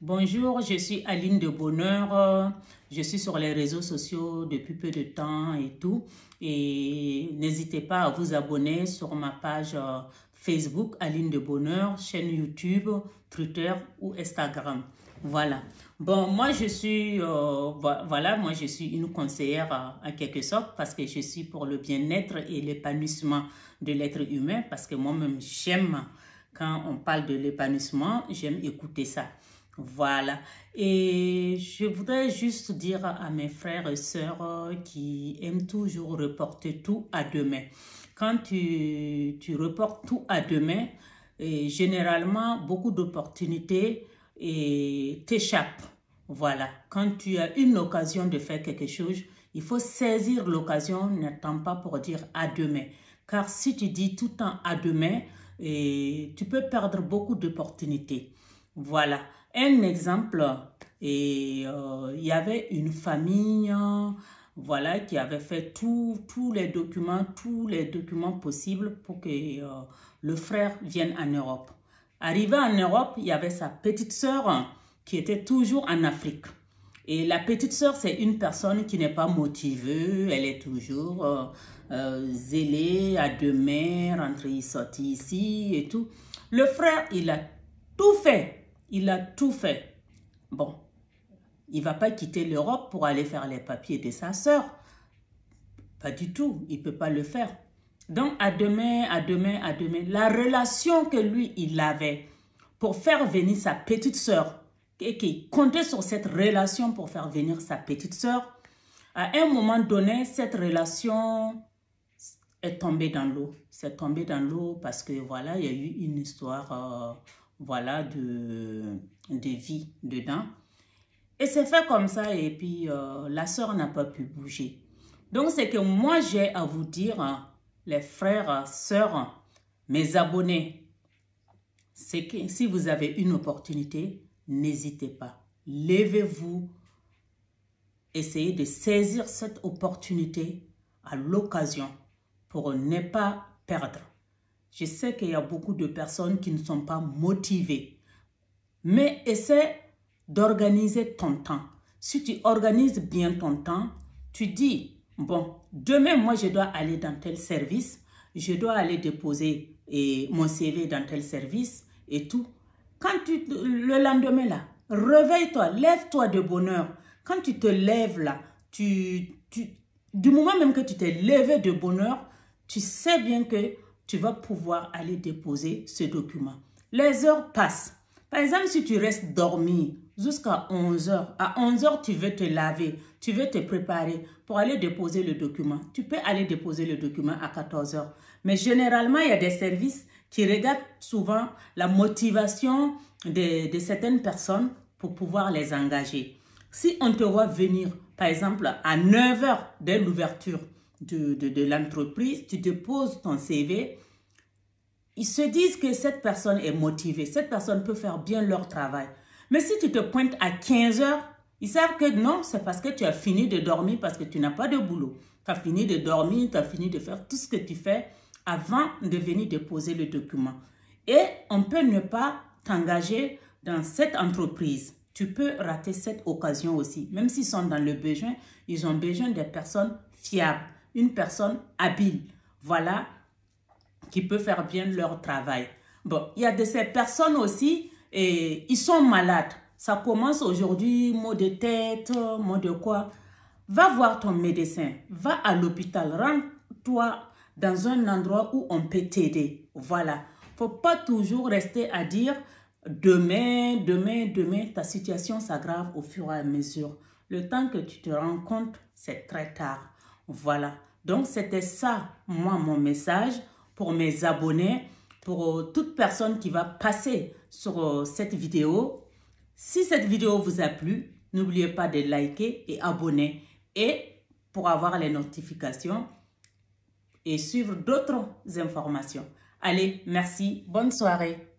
Bonjour, je suis Aline de Bonheur. Je suis sur les réseaux sociaux depuis peu de temps et tout. Et n'hésitez pas à vous abonner sur ma page Facebook Aline de Bonheur, chaîne YouTube, Twitter ou Instagram. Voilà. Bon, moi je suis moi je suis une conseillère en quelque sorte parce que je suis pour le bien-être et l'épanouissement de l'être humain parce que moi-même j'aime quand on parle de l'épanouissement, j'aime écouter ça. Voilà. Et je voudrais juste dire à mes frères et sœurs qui aiment toujours reporter tout à demain. Quand tu reportes tout à demain, et généralement, beaucoup d'opportunités t'échappent. Voilà. Quand tu as une occasion de faire quelque chose, il faut saisir l'occasion, n'attends pas pour dire à demain. Car si tu dis tout le temps à demain, tu peux perdre beaucoup d'opportunités. Voilà. Un exemple, il y avait une famille voilà, qui avait fait tous les documents possibles pour que le frère vienne en Europe. Arrivé en Europe, il y avait sa petite sœur qui était toujours en Afrique. Et la petite sœur, c'est une personne qui n'est pas motivée, elle est toujours zélée, à demain, rentrer, sortir ici et tout. Le frère, il a tout fait. Il a tout fait. Bon, il ne va pas quitter l'Europe pour aller faire les papiers de sa sœur. Pas du tout, il ne peut pas le faire. Donc, à demain, la relation que lui, il avait pour faire venir sa petite sœur, et qui comptait sur cette relation pour faire venir sa petite sœur, à un moment donné, cette relation est tombée dans l'eau. C'est tombé dans l'eau parce que, voilà, il y a eu une histoire... voilà, de vie dedans. Et c'est fait comme ça et puis la sœur n'a pas pu bouger. Donc, c'est que moi, j'ai à vous dire, les frères, sœurs, mes abonnés, c'est que si vous avez une opportunité, n'hésitez pas. Levez-vous, essayez de saisir cette opportunité à l'occasion pour ne pas perdre. Je sais qu'il y a beaucoup de personnes qui ne sont pas motivées. Mais essaie d'organiser ton temps. Si tu organises bien ton temps, tu dis, bon, demain, moi, je dois aller dans tel service. Je dois aller déposer mon CV dans tel service et tout. Le lendemain, là, réveille-toi, lève-toi de bonne heure. Quand tu te lèves, là, du moment même que tu t'es levé de bonne heure, tu sais bien que tu vas pouvoir aller déposer ce document. Les heures passent. Par exemple, si tu restes dormi jusqu'à 11 heures, à 11 heures, tu veux te laver, tu veux te préparer pour aller déposer le document. Tu peux aller déposer le document à 14 heures. Mais généralement, il y a des services qui regardent souvent la motivation de certaines personnes pour pouvoir les engager. Si on te voit venir, par exemple, à 9 heures dès l'ouverture de l'entreprise, tu déposes ton CV, ils se disent que cette personne est motivée, cette personne peut faire bien leur travail. Mais si tu te pointes à 15 heures, ils savent que non, c'est parce que tu as fini de dormir, parce que tu n'as pas de boulot. Tu as fini de dormir, tu as fini de faire tout ce que tu fais avant de venir déposer le document. Et on peut ne pas t'engager dans cette entreprise. Tu peux rater cette occasion aussi. Même s'ils sont dans le besoin, ils ont besoin de personnes fiables, une personne habile. Voilà, qui peut faire bien leur travail. Bon, il y a de ces personnes aussi, et ils sont malades. Ça commence aujourd'hui, maux de tête, maux de quoi. Va voir ton médecin, va à l'hôpital, rends-toi dans un endroit où on peut t'aider. Voilà. Faut pas toujours rester à dire demain, ta situation s'aggrave au fur et à mesure. Le temps que tu te rends compte, c'est très tard. Voilà. Donc, c'était ça, moi, mon message pour mes abonnés, pour toute personne qui va passer sur cette vidéo. Si cette vidéo vous a plu, n'oubliez pas de liker et abonner. Et pour avoir les notifications et suivre d'autres informations. Allez, merci, bonne soirée.